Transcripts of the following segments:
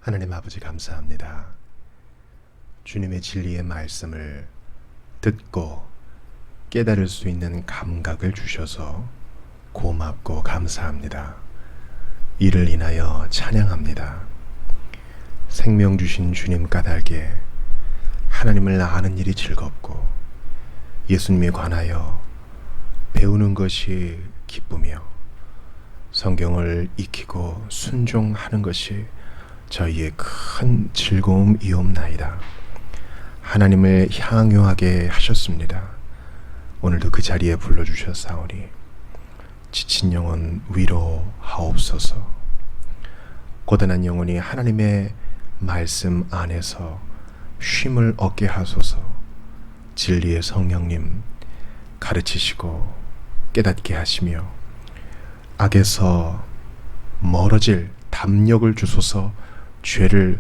하나님 아버지 감사합니다. 주님의 진리의 말씀을 듣고 깨달을 수 있는 감각을 주셔서 고맙고 감사합니다. 이를 인하여 찬양합니다. 생명 주신 주님 까닭에 하나님을 아는 일이 즐겁고 예수님에 관하여 배우는 것이 기쁘며 성경을 익히고 순종하는 것이 저희의 큰 즐거움이옵나이다. 하나님을 향유하게 하셨습니다. 오늘도 그 자리에 불러주셨사오니 지친 영혼 위로하옵소서. 고단한 영혼이 하나님의 말씀 안에서 쉼을 얻게 하소서. 진리의 성령님 가르치시고 깨닫게 하시며 악에서 멀어질 담력을 주소서. 죄를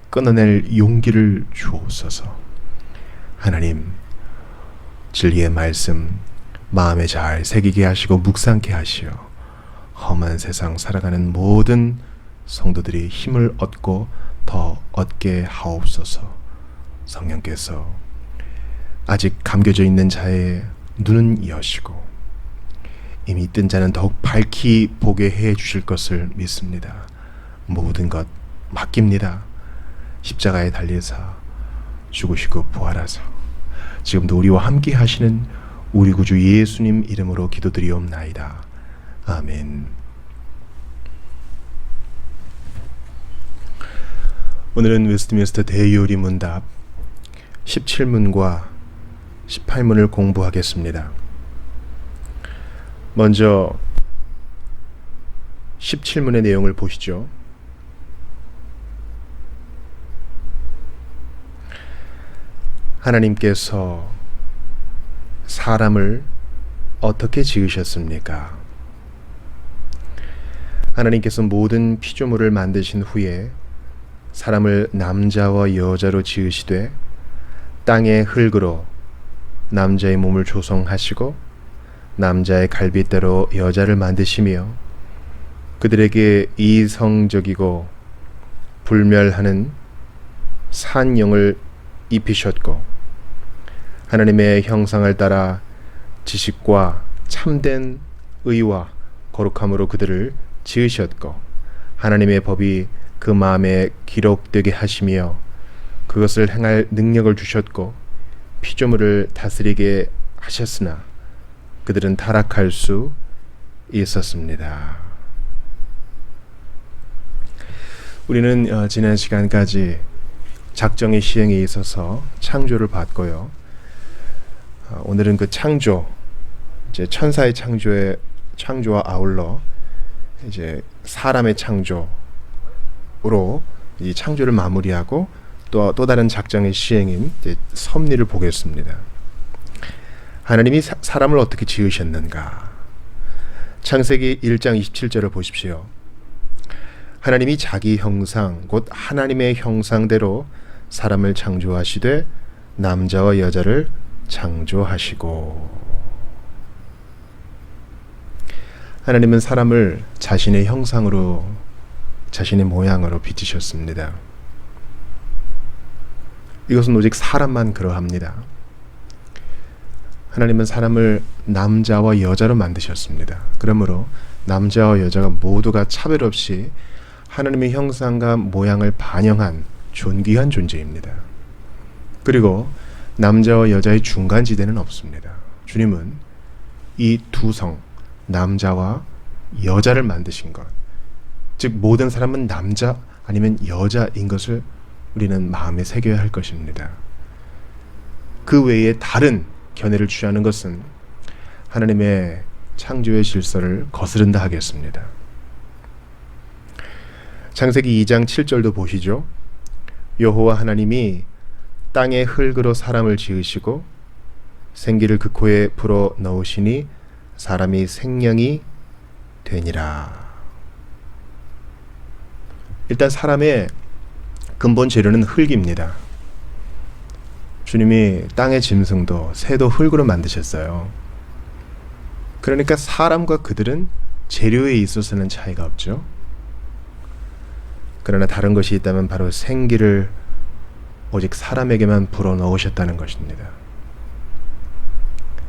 끊어낼 용기를 주옵소서. 하나님, 진리의 말씀 마음에 잘 새기게 하시고 묵상케 하시어 험한 세상 살아가는 모든 성도들이 힘을 얻고 더 얻게 하옵소서. 성령께서 아직 감겨져 있는 자의 눈은 여시고 이미 뜬 자는 더욱 밝히 보게 해 주실 것을 믿습니다. 모든 것 맡깁니다. 십자가에 달리사 죽으시고 부활하사 지금도 우리와 함께 하시는 우리 구주 예수님 이름으로 기도드리옵나이다. 아멘. 오늘은 웨스트민스터 대요리 문답 17문과 18문을 공부하겠습니다. 먼저 17문의 내용을 보시죠. 하나님께서 사람을 어떻게 지으셨습니까? 하나님께서 모든 피조물을 만드신 후에 사람을 남자와 여자로 지으시되 땅의 흙으로 남자의 몸을 조성하시고 남자의 갈빗대로 여자를 만드시며 그들에게 이성적이고 불멸하는 산영을 입히셨고 하나님의 형상을 따라 지식과 참된 의와 거룩함으로 그들을 지으셨고 하나님의 법이 그 마음에 기록되게 하시며 그것을 행할 능력을 주셨고 피조물을 다스리게 하셨으나 그들은 타락할 수 있었습니다. 우리는 지난 시간까지 작정의 시행에 있어서 창조를 봤고요. 오늘은 그 창조, 이제 천사의 창조와 아울러 이제 사람의 창조로 이 창조를 마무리하고 또 다른 작정의 시행인 이제 섭리를 보겠습니다. 하나님이 사람을 어떻게 지으셨는가? 창세기 1장 27절을 보십시오. 하나님이 자기 형상 곧 하나님의 형상대로 사람을 창조하시되 남자와 여자를 창조하시고. 하나님은 사람을 자신의 형상으로 자신의 모양으로 빚으셨습니다. 이것은 오직 사람만 그러합니다. 하나님은 사람을 남자와 여자로 만드셨습니다. 그러므로 남자와 여자가 모두가 차별 없이 하나님의 형상과 모양을 반영한 존귀한 존재입니다. 그리고 남자와 여자의 중간지대는 없습니다. 주님은 이 두 성, 남자와 여자를 만드신 것, 즉 모든 사람은 남자 아니면 여자인 것을 우리는 마음에 새겨야 할 것입니다. 그 외에 다른 견해를 취하는 것은 하나님의 창조의 질서를 거스른다 하겠습니다. 창세기 2장 7절도 보시죠. 여호와 하나님이 땅의 흙으로 사람을 지으시고 생기를 그 코에 불어 넣으시니 사람이 생명이 되니라. 일단 사람의 근본 재료는 흙입니다. 주님이 땅의 짐승도 새도 흙으로 만드셨어요. 그러니까 사람과 그들은 재료에 있어서는 차이가 없죠. 그러나 다른 것이 있다면 바로 생기를 오직 사람에게만 불어넣으셨다는 것입니다.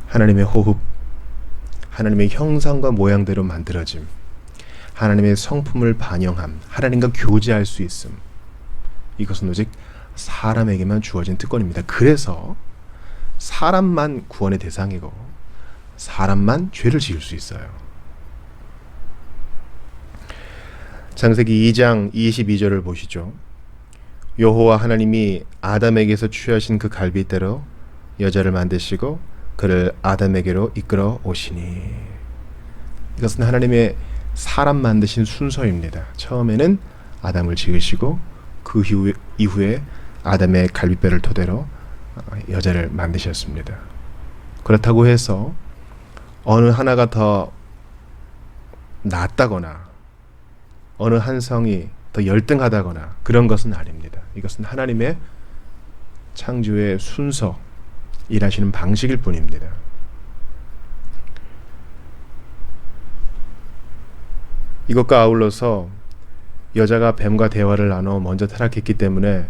하나님의 호흡, 하나님의 형상과 모양대로 만들어짐, 하나님의 성품을 반영함, 하나님과 교제할 수 있음, 이것은 오직 사람에게만 주어진 특권입니다. 그래서 사람만 구원의 대상이고 사람만 죄를 지을 수 있어요. 창세기 2장 22절을 보시죠. 여호와 하나님이 아담에게서 취하신 그 갈빗대로 여자를 만드시고 그를 아담에게로 이끌어 오시니. 이것은 하나님의 사람 만드신 순서입니다. 처음에는 아담을 지으시고 그 이후에 아담의 갈빗뼈를 토대로 여자를 만드셨습니다. 그렇다고 해서 어느 하나가 더 낫다거나 어느 한 성이 더 열등하다거나 그런 것은 아닙니다. 이것은 하나님의 창조의 순서, 일하시는 방식일 뿐입니다. 이것과 아울러서 여자가 뱀과 대화를 나눠 먼저 타락했기 때문에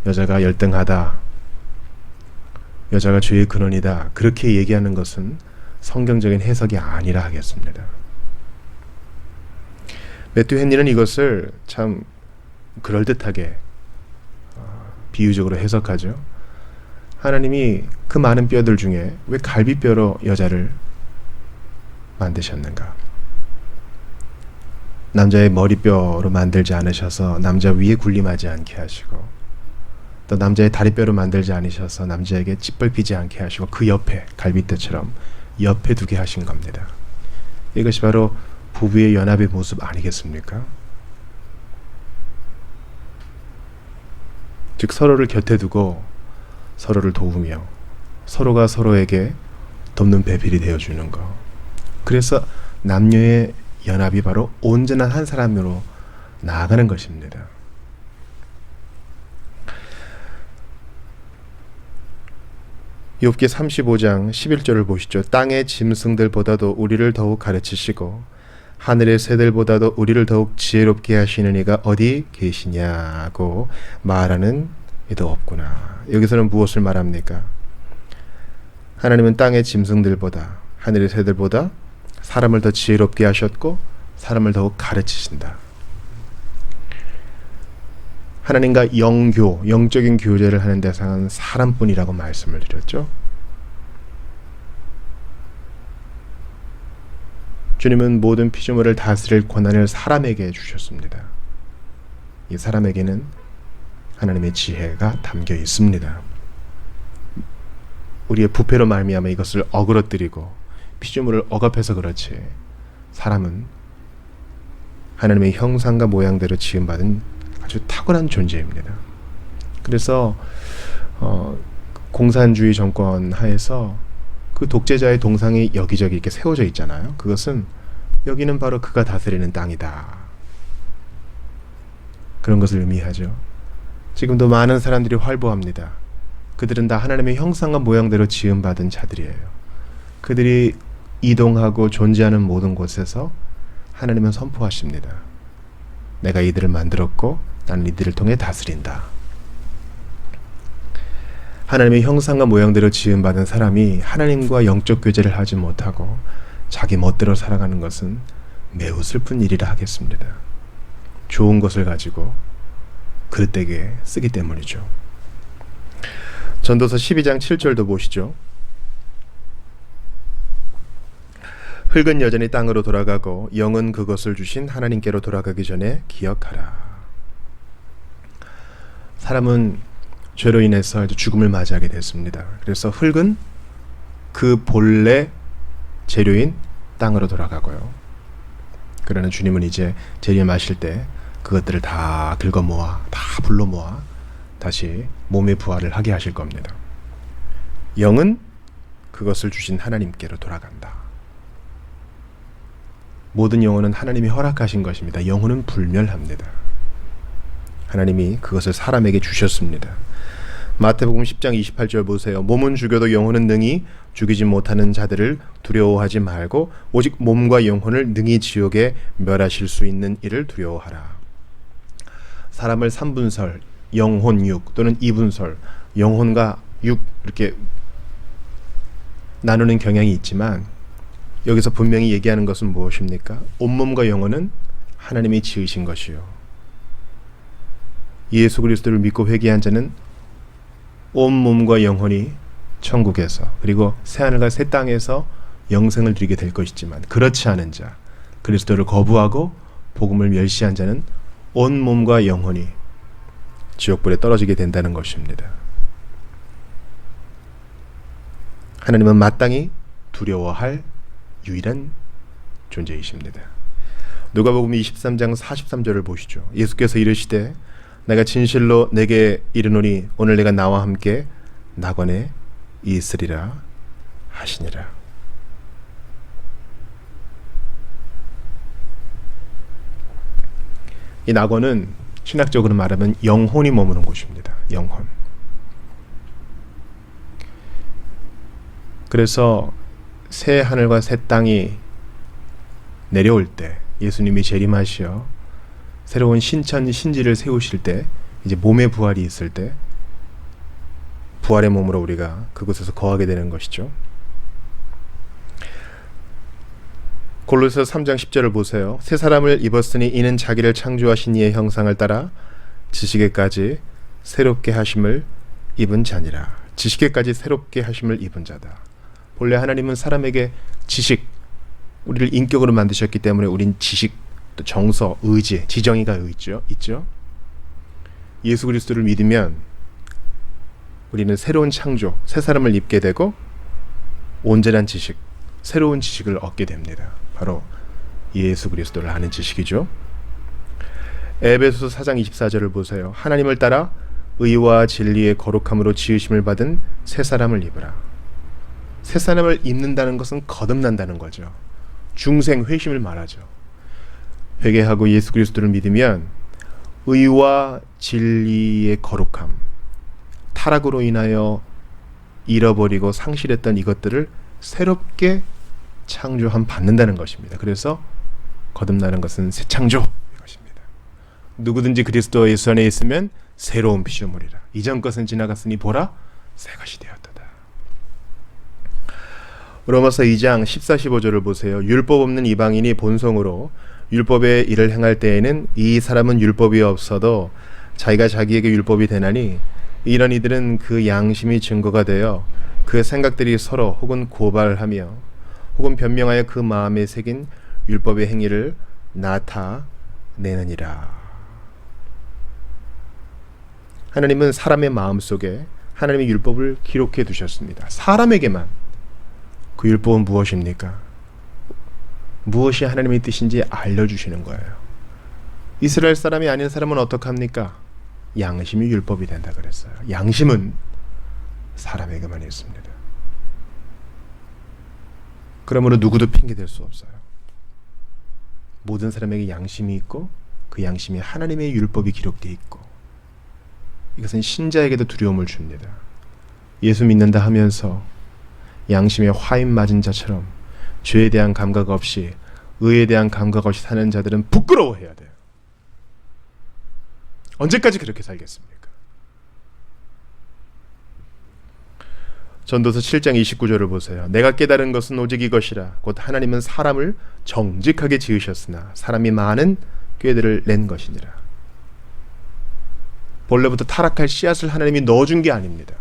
여자가 열등하다, 여자가 죄의 근원이다, 그렇게 얘기하는 것은 성경적인 해석이 아니라 하겠습니다. 매튜 헨리는 이것을 참 그럴듯하게 비유적으로 해석하죠. 하나님이 그 많은 뼈들 중에 왜 갈비뼈로 여자를 만드셨는가? 남자의 머리뼈로 만들지 않으셔서 남자 위에 군림하지 않게 하시고, 또 남자의 다리뼈로 만들지 않으셔서 남자에게 짓밟히지 않게 하시고, 그 옆에 갈비뼈처럼 옆에 두게 하신 겁니다. 이것이 바로 부부의 연합의 모습 아니겠습니까? 즉 서로를 곁에 두고 서로를 도우며 서로가 서로에게 돕는 배필이 되어주는 것. 그래서 남녀의 연합이 바로 온전한 한 사람으로 나아가는 것입니다. 욥기 35장 11절을 보시죠. 땅의 짐승들보다도 우리를 더욱 가르치시고 하늘의 새들보다도 우리를 더욱 지혜롭게 하시는 이가 어디 계시냐고 말하는 이도 없구나. 여기서는 무엇을 말합니까? 하나님은 땅의 짐승들보다, 하늘의 새들보다 사람을 더 지혜롭게 하셨고 사람을 더욱 가르치신다. 하나님과 영적인 교제를 하는 대상은 사람뿐이라고 말씀을 드렸죠. 주님은 모든 피조물을 다스릴 권한을 사람에게 주셨습니다. 이 사람에게는 하나님의 지혜가 담겨 있습니다. 우리의 부패로 말미암아 이것을 어그러뜨리고 피조물을 억압해서 그렇지, 사람은 하나님의 형상과 모양대로 지음받은 아주 탁월한 존재입니다. 그래서 공산주의 정권 하에서 그 독재자의 동상이 여기저기 이렇게 세워져 있잖아요. 그것은 여기는 바로 그가 다스리는 땅이다, 그런 것을 의미하죠. 지금도 많은 사람들이 활보합니다. 그들은 다 하나님의 형상과 모양대로 지음받은 자들이에요. 그들이 이동하고 존재하는 모든 곳에서 하나님은 선포하십니다. 내가 이들을 만들었고 나는 이들을 통해 다스린다. 하나님의 형상과 모양대로 지음받은 사람이 하나님과 영적 교제를 하지 못하고 자기 멋대로 살아가는 것은 매우 슬픈 일이라 하겠습니다. 좋은 것을 가지고 그릇되게 쓰기 때문이죠. 전도서 12장 7절도 보시죠. 흙은 여전히 땅으로 돌아가고 영은 그것을 주신 하나님께로 돌아가기 전에 기억하라. 사람은 죄로 인해서 죽음을 맞이하게 됐습니다. 그래서 흙은 그 본래 재료인 땅으로 돌아가고요. 그러나 주님은 이제 재림하실 때 그것들을 다 긁어 모아, 다 불러 모아 다시 몸의 부활을 하게 하실 겁니다. 영은 그것을 주신 하나님께로 돌아간다. 모든 영혼은 하나님이 허락하신 것입니다. 영혼은 불멸합니다. 하나님이 그것을 사람에게 주셨습니다. 마태복음 10장 28절 보세요. 몸은 죽여도 영혼은 능히 죽이지 못하는 자들을 두려워하지 말고 오직 몸과 영혼을 능히 지옥에 멸하실 수 있는 이를 두려워하라. 사람을 3분설, 영혼 6 또는 2분설, 영혼과 6 이렇게 나누는 경향이 있지만 여기서 분명히 얘기하는 것은 무엇입니까? 온몸과 영혼은 하나님이 지으신 것이요. 예수 그리스도를 믿고 회개한 자는 온몸과 영혼이 천국에서 그리고 새하늘과 새 땅에서 영생을 누리게 될 것이지만 그렇지 않은 자, 그리스도를 거부하고 복음을 멸시한 자는 온몸과 영혼이 지옥불에 떨어지게 된다는 것입니다. 하나님은 마땅히 두려워할 유일한 존재이십니다. 누가복음 23장 43절을 보시죠. 예수께서 이르시되 내가 진실로 내게 이르노니 오늘 내가 나와 함께 낙원에 있으리라 하시니라. 이 낙원은 신학적으로 말하면 영혼이 머무는 곳입니다. 영혼. 그래서 새 하늘과 새 땅이 내려올 때 예수님이 재림하시어 새로운 신천 신지를 세우실 때 이제 몸의 부활이 있을 때 부활의 몸으로 우리가 그곳에서 거하게 되는 것이죠. 골로새서 3장 10절을 보세요. 새 사람을 입었으니 이는 자기를 창조하신 이의 형상을 따라 지식에까지 새롭게 하심을 입은 자니라. 지식에까지 새롭게 하심을 입은 자다. 본래 하나님은 사람에게 지식, 우리를 인격으로 만드셨기 때문에 우린 지식, 또 정서, 의지, 지정의가 있죠. 예수 그리스도를 믿으면 우리는 새로운 창조, 새 사람을 입게 되고 온전한 지식, 새로운 지식을 얻게 됩니다. 바로 예수 그리스도를 아는 지식이죠. 에베소서 4장 24절을 보세요. 하나님을 따라 의와 진리의 거룩함으로 지으심을 받은 새 사람을 입으라. 새 사람을 입는다는 것은 거듭난다는 거죠. 중생 회심을 말하죠. 회개하고 예수 그리스도를 믿으면 의와 진리의 거룩함, 타락으로 인하여 잃어버리고 상실했던 이것들을 새롭게 창조함 받는다는 것입니다. 그래서 거듭나는 것은 새 창조 이것입니다. 누구든지 그리스도 예수 안에 있으면 새로운 피조물이라. 이전 것은 지나갔으니 보라 새 것이 되었도다. 로마서 2장 14, 15절을 보세요. 율법 없는 이방인이 본성으로 율법의 일을 행할 때에는 이 사람은 율법이 없어도 자기가 자기에게 율법이 되나니 이런 이들은 그 양심이 증거가 되어 그 생각들이 서로 혹은 고발하며 혹은 변명하여 그 마음에 새긴 율법의 행위를 나타내느니라. 하나님은 사람의 마음속에 하나님의 율법을 기록해 두셨습니다. 사람에게만. 그 율법은 무엇입니까? 무엇이 하나님의 뜻인지 알려주시는 거예요. 이스라엘 사람이 아닌 사람은 어떡합니까? 양심이 율법이 된다 그랬어요. 양심은 사람에게만 있습니다. 그러므로 누구도 핑계댈 수 없어요. 모든 사람에게 양심이 있고 그 양심에 하나님의 율법이 기록되어 있고 이것은 신자에게도 두려움을 줍니다. 예수 믿는다 하면서 양심에 화인 맞은 자처럼 죄에 대한 감각 없이 의에 대한 감각 없이 사는 자들은 부끄러워해야 돼요. 언제까지 그렇게 살겠습니까? 전도서 7장 29절을 보세요. 내가 깨달은 것은 오직 이것이라. 곧 하나님은 사람을 정직하게 지으셨으나 사람이 많은 꾀들을 낸 것이니라. 본래부터 타락할 씨앗을 하나님이 넣어준 게 아닙니다.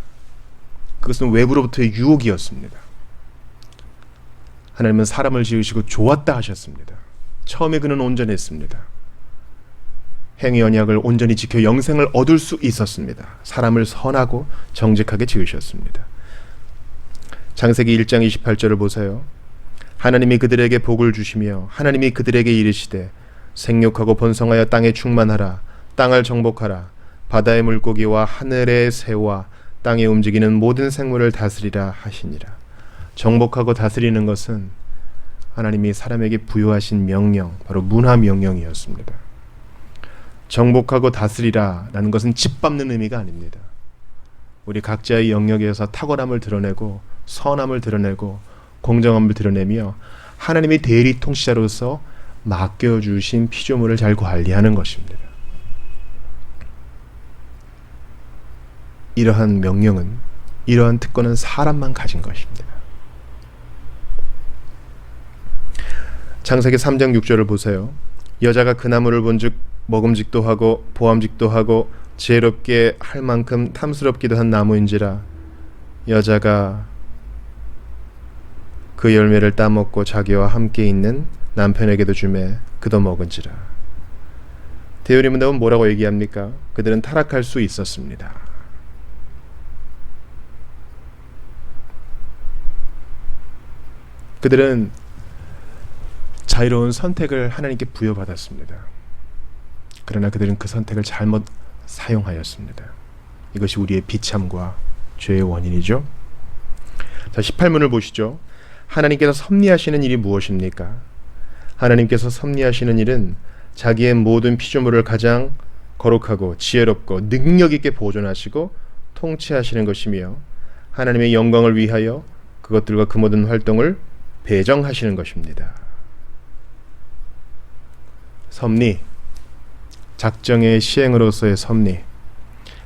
그것은 외부로부터의 유혹이었습니다. 하나님은 사람을 지으시고 좋았다 하셨습니다. 처음에 그는 온전했습니다. 행위 언약을 온전히 지켜 영생을 얻을 수 있었습니다. 사람을 선하고 정직하게 지으셨습니다. 창세기 1장 28절을 보세요. 하나님이 그들에게 복을 주시며 하나님이 그들에게 이르시되 생육하고 번성하여 땅에 충만하라. 땅을 정복하라. 바다의 물고기와 하늘의 새와 땅에 움직이는 모든 생물을 다스리라 하시니라. 정복하고 다스리는 것은 하나님이 사람에게 부여하신 명령, 바로 문화 명령이었습니다. 정복하고 다스리라 라는 것은 짓밟는 의미가 아닙니다. 우리 각자의 영역에서 탁월함을 드러내고 선함을 드러내고 공정함을 드러내며 하나님의 대리 통치자로서 맡겨주신 피조물을 잘 관리하는 것입니다. 이러한 명령은, 이러한 특권은 사람만 가진 것입니다. 창세기 3장 6절을 보세요. 여자가 그 나무를 본즉 먹음직도 하고 보암직도 하고 지혜롭게 할 만큼 탐스럽기도 한 나무인지라 여자가 그 열매를 따먹고 자기와 함께 있는 남편에게도 주매 그도 먹은지라. 데요리 문답은 뭐라고 얘기합니까? 그들은 타락할 수 있었습니다. 그들은 자유로운 선택을 하나님께 부여받았습니다. 그러나 그들은 그 선택을 잘못 사용하였습니다. 이것이 우리의 비참과 죄의 원인이죠. 자, 18문을 보시죠. 하나님께서 섭리하시는 일이 무엇입니까? 하나님께서 섭리하시는 일은 자기의 모든 피조물을 가장 거룩하고 지혜롭고 능력 있게 보존하시고 통치하시는 것이며 하나님의 영광을 위하여 그것들과 그 모든 활동을 배정하시는 것입니다. 섭리, 작정의 시행으로서의 섭리.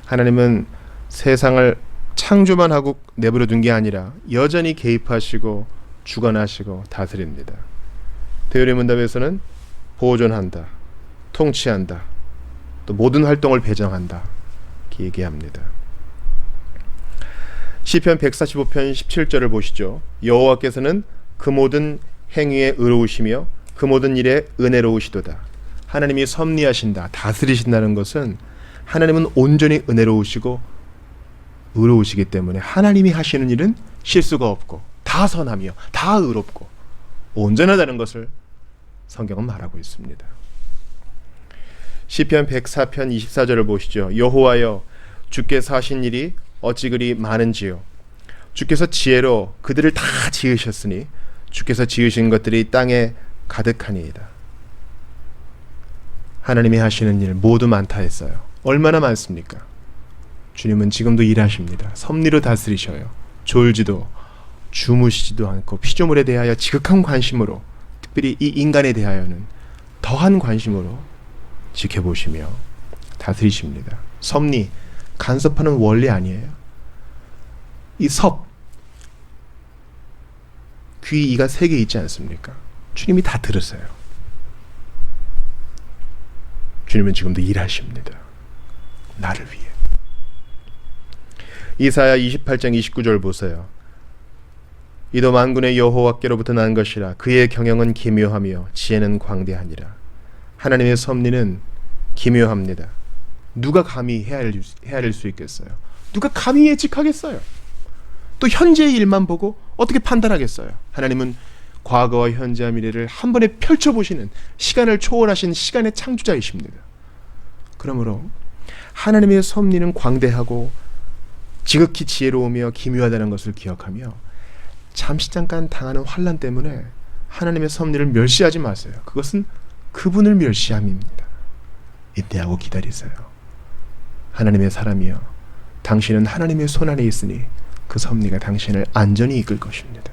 하나님은 세상을 창조만 하고 내버려 둔 게 아니라 여전히 개입하시고 주관하시고 다스립니다. 데요리 문답에서는 보존한다, 통치한다, 또 모든 활동을 배정한다 이렇게 얘기합니다. 시편 145편 17절을 보시죠. 여호와께서는 그 모든 행위에 의로우시며 그 모든 일에 은혜로우시도다. 하나님이 섭리하신다, 다스리신다는 것은 하나님은 온전히 은혜로우시고 의로우시기 때문에 하나님이 하시는 일은 실수가 없고 다 선하며 다 의롭고 온전하다는 것을 성경은 말하고 있습니다. 시편 104편 24절을 보시죠. 여호와여 주께서 하신 일이 어찌 그리 많은지요. 주께서 지혜로 그들을 다 지으셨으니 주께서 지으신 것들이 땅에 가득하니이다. 하나님이 하시는 일 모두 많다 했어요. 얼마나 많습니까? 주님은 지금도 일하십니다. 섭리로 다스리셔요. 졸지도 주무시지도 않고 피조물에 대하여 지극한 관심으로, 특별히 이 인간에 대하여는 더한 관심으로 지켜보시며 다스리십니다. 섭리, 간섭하는 원리 아니에요. 이 섭, 귀, 이가 3개 있지 않습니까? 주님이 다 들으세요. 주님은 지금도 일하십니다. 나를 위해. 이사야 28장 29절 보세요. 이도 만군의 여호와께로부터 난 것이라 그의 경영은 기묘하며 지혜는 광대하니라. 하나님의 섭리는 기묘합니다. 누가 감히 헤아릴 수 있겠어요? 누가 감히 예측하겠어요? 또 현재의 일만 보고 어떻게 판단하겠어요? 하나님은 과거와 현재와 미래를 한 번에 펼쳐보시는, 시간을 초월하신 시간의 창조자이십니다. 그러므로 하나님의 섭리는 광대하고 지극히 지혜로우며 기묘하다는 것을 기억하며 잠시 잠깐 당하는 환난 때문에 하나님의 섭리를 멸시하지 마세요. 그것은 그분을 멸시함입니다. 인내하고 기다리세요. 하나님의 사람이여, 당신은 하나님의 손안에 있으니 그 섭리가 당신을 안전히 이끌 것입니다.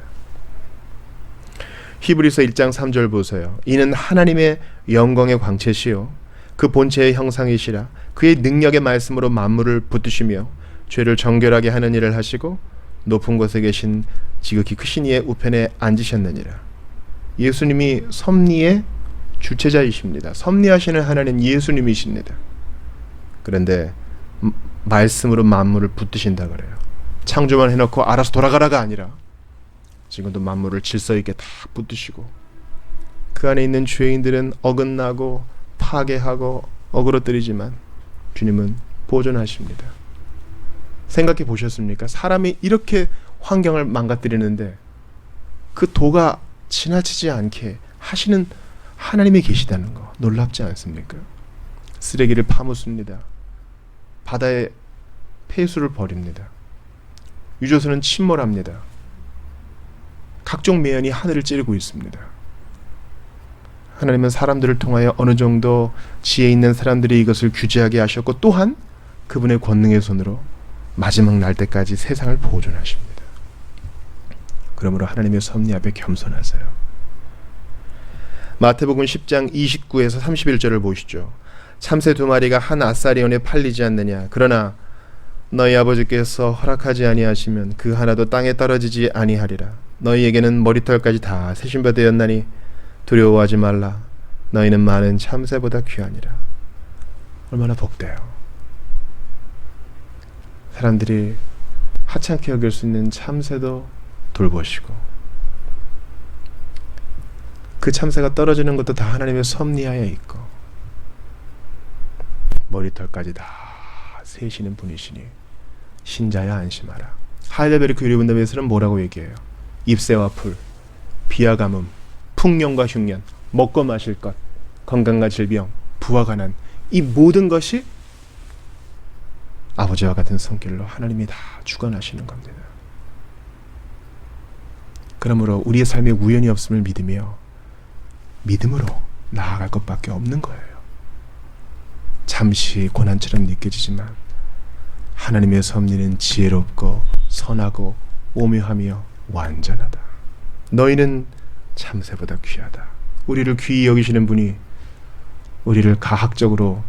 히브리서 1장 3절 보세요. 이는 하나님의 영광의 광채시요 그 본체의 형상이시라. 그의 능력의 말씀으로 만물을 붙드시며 죄를 정결하게 하는 일을 하시고 높은 곳에 계신 지극히 크신 이의 우편에 앉으셨느니라. 예수님이 섭리의 주체자이십니다. 섭리하시는 하나님 예수님이십니다. 그런데 말씀으로 만물을 붙드신다 그래요. 창조만 해놓고 알아서 돌아가라가 아니라 지금도 만물을 질서 있게 다 붙드시고 그 안에 있는 죄인들은 어긋나고 파괴하고 어그러뜨리지만 주님은 보존하십니다. 생각해 보셨습니까? 사람이 이렇게 환경을 망가뜨리는데 그 도가 지나치지 않게 하시는 하나님이 계시다는 거 놀랍지 않습니까? 쓰레기를 파묻습니다. 바다에 폐수를 버립니다. 유조선은 침몰합니다. 각종 매연이 하늘을 찌르고 있습니다. 하나님은 사람들을 통하여 어느 정도 지혜 있는 사람들이 이것을 규제하게 하셨고 또한 그분의 권능의 손으로 마지막 날 때까지 세상을 보존하십니다. 그러므로 하나님의 섭리 앞에 겸손하세요. 마태복음 10장 29에서 31절을 보시죠. 참새 2마리가 한 아사리온에 팔리지 않느냐. 그러나 너희 아버지께서 허락하지 아니하시면 그 하나도 땅에 떨어지지 아니하리라. 너희에게는 머리털까지 다 세신 바 되었나니 두려워하지 말라. 너희는 많은 참새보다 귀하니라. 얼마나 복돼요. 사람들이 하찮게 여길 수 있는 참새도 돌보시고, 그 참새가 떨어지는 것도 다 하나님의 섭리하에 있고, 머리털까지 다 세시는 분이시니 신자야 안심하라. 하이델베르크 유리분담에서는 뭐라고 얘기해요? 잎새와 풀, 비와 가뭄, 풍년과 흉년, 먹고 마실 것, 건강과 질병, 부와 가난, 이 모든 것이 아버지와 같은 손길로 하나님이 다 주관하시는 겁니다. 그러므로 우리의 삶에 우연이 없음을 믿으며 믿음으로 나아갈 것밖에 없는 거예요. 잠시 고난처럼 느껴지지만 하나님의 섭리는 지혜롭고 선하고 오묘하며 완전하다. 너희는 참새보다 귀하다. 우리를 귀히 여기시는 분이 우리를 가학적으로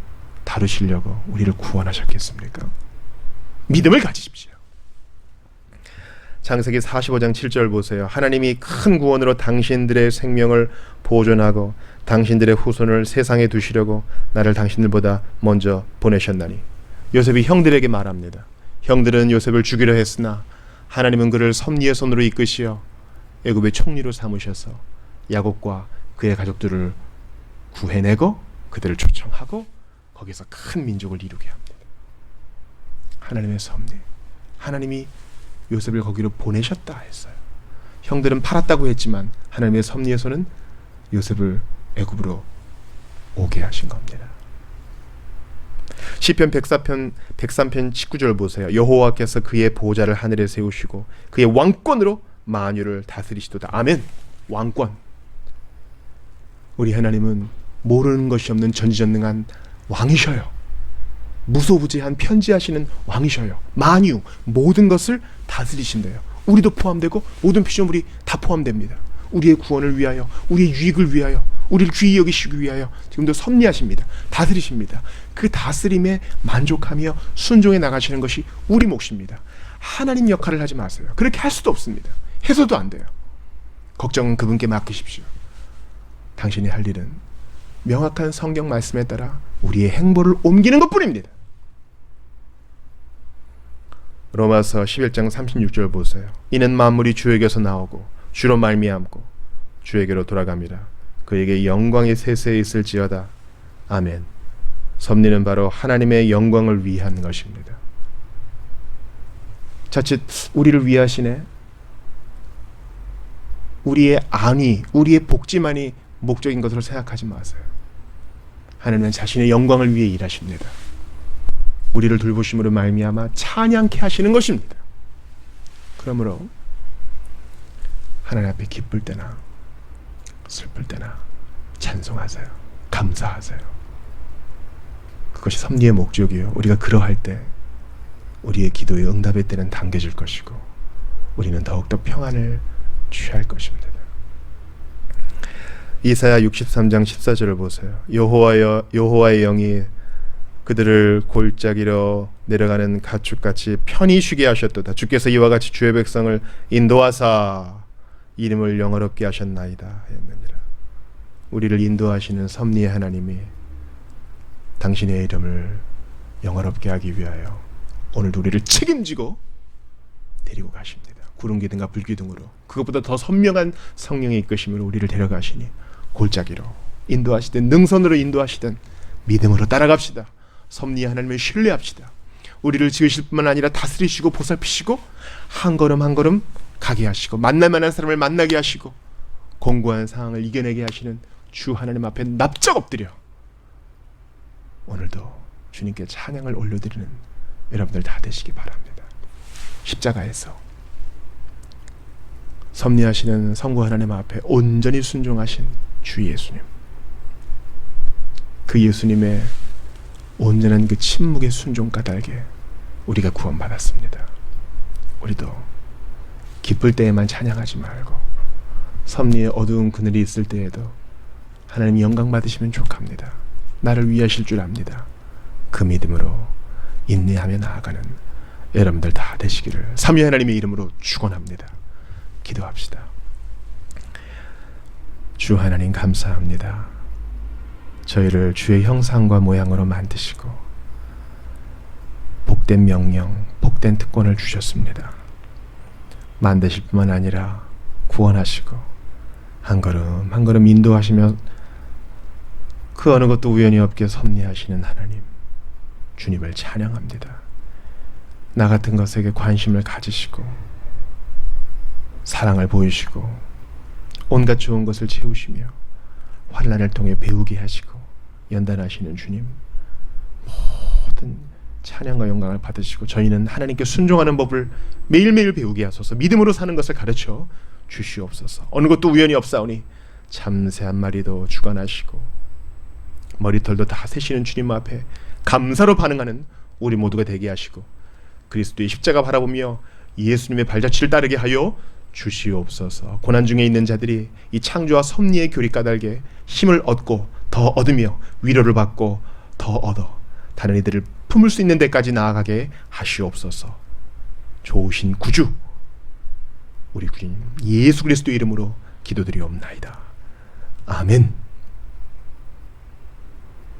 다루시려고 우리를 구원하셨겠습니까? 믿음을 가지십시오. 창세기 45장 7절 보세요. 하나님이 큰 구원으로 당신들의 생명을 보존하고 당신들의 후손을 세상에 두시려고 나를 당신들보다 먼저 보내셨나니. 요셉이 형들에게 말합니다. 형들은 요셉을 죽이려 했으나 하나님은 그를 섭리의 손으로 이끄시어 애굽의 총리로 삼으셔서 야곱과 그의 가족들을 구해내고 그들을 초청하고 거기서 큰 민족을 이루게 합니다. 하나님의 섭리. 하나님이 요셉을 거기로 보내셨다 했어요. 형들은 팔았다고 했지만 하나님의 섭리에서는 요셉을 애굽으로 오게 하신 겁니다. 시편 103편 19절 보세요. 여호와께서 그의 보좌를 하늘에 세우시고 그의 왕권으로 만유를 다스리시도다. 아멘. 왕권. 우리 하나님은 모르는 것이 없는 전지전능한 왕이셔요. 무소부지한 편지하시는 왕이셔요. 만유, 모든 것을 다스리신대요. 우리도 포함되고 모든 피조물이 다 포함됩니다. 우리의 구원을 위하여, 우리의 유익을 위하여, 우리를 귀히 여기시기 위하여 지금도 섭리하십니다. 다스리십니다. 그 다스림에 만족하며 순종해 나가시는 것이 우리 몫입니다. 하나님 역할을 하지 마세요. 그렇게 할 수도 없습니다. 해서도 안 돼요. 걱정은 그분께 맡기십시오. 당신이 할 일은 명확한 성경 말씀에 따라 우리의 행보를 옮기는 것뿐입니다. 로마서 11장 36절 보세요. 이는 만물이 주에게서 나오고 주로 말미암고 주에게로 돌아갑니다. 그에게 영광이 세세에 있을지어다. 아멘. 섭리는 바로 하나님의 영광을 위한 것입니다. 자칫 우리를 위하시네, 우리의 안위, 우리의 복지만이 목적인 것으로 생각하지 마세요. 하나님은 자신의 영광을 위해 일하십니다. 우리를 돌보심으로 말미암아 찬양케 하시는 것입니다. 그러므로 하나님 앞에 기쁠 때나 슬플 때나 찬송하세요. 감사하세요. 그것이 섭리의 목적이요. 우리가 그러할 때 우리의 기도의 응답의 때는 당겨질 것이고 우리는 더욱더 평안을 취할 것입니다. 이사야 63장 14절을 보세요. 여호와의 영이 그들을 골짜기로 내려가는 가축같이 편히 쉬게 하셨도다. 주께서 이와 같이 주의 백성을 인도하사 이름을 영화롭게 하셨나이다 하였느니라. 우리를 인도하시는 섭리의 하나님이 당신의 이름을 영화롭게 하기 위하여 오늘도 우리를 책임지고 데리고 가십니다. 구름기둥과 불기둥으로, 그것보다 더 선명한 성령의 이끄심으로 우리를 데려가시니 골짜기로 인도하시든 능선으로 인도하시든 믿음으로 따라갑시다. 섭리의 하나님을 신뢰합시다. 우리를 지으실 뿐만 아니라 다스리시고 보살피시고 한 걸음 한 걸음 가게 하시고 만날 만한 사람을 만나게 하시고 공고한 상황을 이겨내게 하시는 주 하나님 앞에 납작 엎드려 오늘도 주님께 찬양을 올려드리는 여러분들 다 되시기 바랍니다. 십자가에서 섭리하시는 성부 하나님 앞에 온전히 순종하신 주 예수님, 그 예수님의 온전한 그 침묵의 순종 까닭에 우리가 구원받았습니다. 우리도 기쁠 때에만 찬양하지 말고 섭리의 어두운 그늘이 있을 때에도 하나님 영광 받으시면 족합니다. 나를 위하실 줄 압니다. 그 믿음으로 인내하며 나아가는 여러분들 다 되시기를 삼위 하나님의 이름으로 축원합니다. 기도합시다. 주 하나님 감사합니다. 저희를 주의 형상과 모양으로 만드시고 복된 명령, 복된 특권을 주셨습니다. 만드실 뿐만 아니라 구원하시고 한 걸음 한 걸음 인도하시며 그 어느 것도 우연히 없게 섭리하시는 하나님, 주님을 찬양합니다. 나 같은 것에게 관심을 가지시고 사랑을 보이시고 온갖 좋은 것을 채우시며 환난을 통해 배우게 하시고 연단하시는 주님, 모든 찬양과 영광을 받으시고 저희는 하나님께 순종하는 법을 매일매일 배우게 하소서. 믿음으로 사는 것을 가르쳐 주시옵소서. 어느 것도 우연히 없사오니 참새 한 마리도 주관하시고 머리털도 다 세시는 주님 앞에 감사로 반응하는 우리 모두가 되게 하시고 그리스도의 십자가 바라보며 예수님의 발자취를 따르게 하여 주시옵소서. 고난 중에 있는 자들이 이 창조와 섭리의 교리 까닭에 힘을 얻고 더 얻으며 위로를 받고 더 얻어 다른 이들을 품을 수 있는 데까지 나아가게 하시옵소서. 좋으신 구주 우리 구주님 예수 그리스도 이름으로 기도드리옵나이다. 아멘.